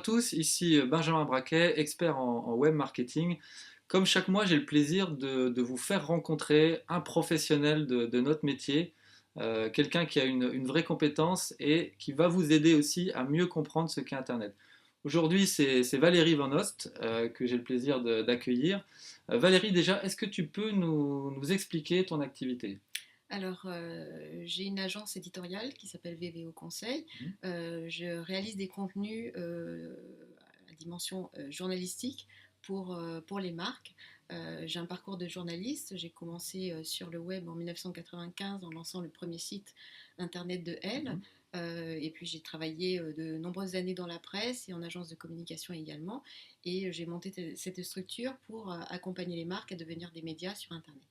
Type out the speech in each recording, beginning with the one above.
tous, ici Benjamin Braquet, expert en web marketing. Comme chaque mois, j'ai le plaisir de vous faire rencontrer un professionnel de notre métier, quelqu'un qui a une vraie compétence et qui va vous aider aussi à mieux comprendre ce qu'est Internet. Aujourd'hui, c'est Valérie Van Ost que j'ai le plaisir d'accueillir. Valérie, déjà, est-ce que tu peux nous expliquer ton activité? Alors, j'ai une agence éditoriale qui s'appelle VVO Conseil. Mhm. Je réalise des contenus à dimension journalistique pour les marques. J'ai un parcours de journaliste. J'ai commencé sur le web en 1995 en lançant le premier site internet de Elle. Mhm. Et puis j'ai travaillé de nombreuses années dans la presse et en agence de communication également. Et j'ai monté cette structure pour accompagner les marques à devenir des médias sur Internet.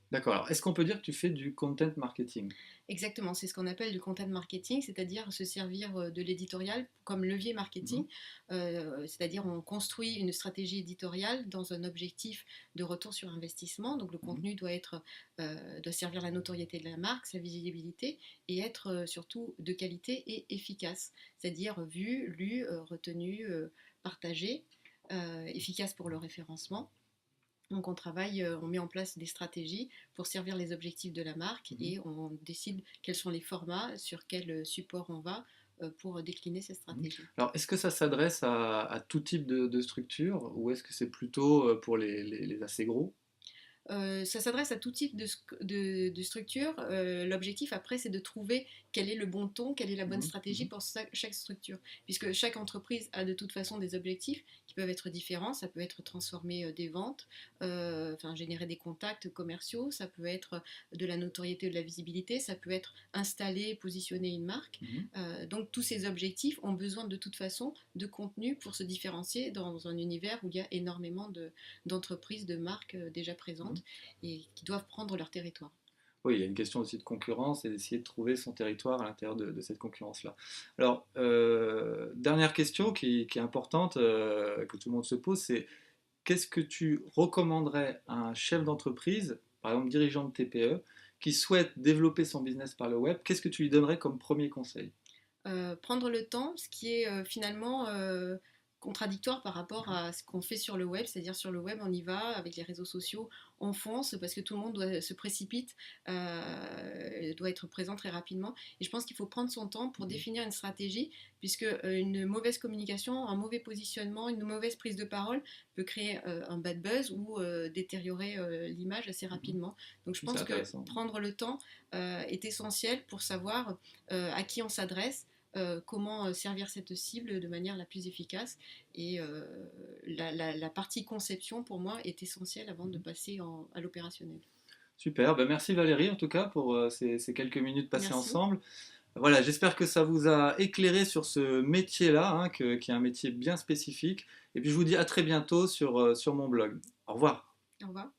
D'accord. Alors, est-ce qu'on peut dire que tu fais du content marketing? Exactement, c'est ce qu'on appelle du content marketing, c'est-à-dire se servir de l'éditorial comme levier Mhm. marketing, c'est-à-dire on construit une stratégie éditoriale dans un objectif de retour sur investissement. Donc le Mhm. contenu doit servir la notoriété de la marque, sa visibilité et être surtout de qualité et efficace, c'est-à-dire vu, lu, retenu, partagé, efficace pour le référencement. Donc on travaille, on met en place des stratégies pour servir les objectifs de la marque Mhm. et on décide quels sont les formats, sur quel support on va pour décliner ces Mhm. stratégies. Alors, est-ce que ça s'adresse à tout type de structure ou est-ce que c'est plutôt pour les assez gros? Ça s'adresse à tout type de structure. L'objectif après, c'est de trouver quel est le bon ton, quelle est la bonne Mhm. stratégie Mhm. pour chaque structure. Puisque chaque entreprise a de toute façon des objectifs qui peuvent être différents. Ça peut être transformer des ventes, enfin générer des contacts commerciaux, ça peut être de la notoriété ou de la visibilité, ça peut être installer, positionner une marque. Mhm. Donc tous ces objectifs ont besoin de toute façon de contenu pour se différencier dans un univers où il y a énormément d'entreprises, de marques déjà Mhm. présentes et qui doivent prendre leur territoire. Oui, il y a une question aussi de concurrence et d'essayer de trouver son territoire à l'intérieur de cette concurrence-là. Alors, dernière question qui est importante, que tout le monde se pose, c'est qu'est-ce que tu recommanderais à un chef d'entreprise, par exemple dirigeant de TPE, qui souhaite développer son business par le web? Qu'est-ce que tu lui donnerais comme premier conseil? Prendre le temps, ce qui est finalement contradictoire par rapport à ce qu'on fait sur le web, c'est-à-dire sur le web on y va avec les réseaux sociaux, on fonce parce que tout le monde se précipite, doit être présent très rapidement. Et je pense qu'il faut prendre son temps pour Mhm. définir une stratégie, puisque une mauvaise communication, un mauvais positionnement, une mauvaise prise de parole peut créer un bad buzz ou détériorer l'image assez Mhm. rapidement. Donc je C'est pense que intéressant. prendre le temps est essentiel pour savoir à qui on s'adresse, comment servir cette cible de manière la plus efficace. Et la partie conception, pour moi, est essentielle avant de Mhm. passer à l'opérationnel. Super, ben merci Valérie en tout cas pour ces quelques minutes passées Merci. ensemble. Voilà, j'espère que ça vous a éclairé sur ce métier-là, hein, qui est un métier bien spécifique. Et puis je vous dis à très bientôt sur mon blog. Au revoir. Au revoir.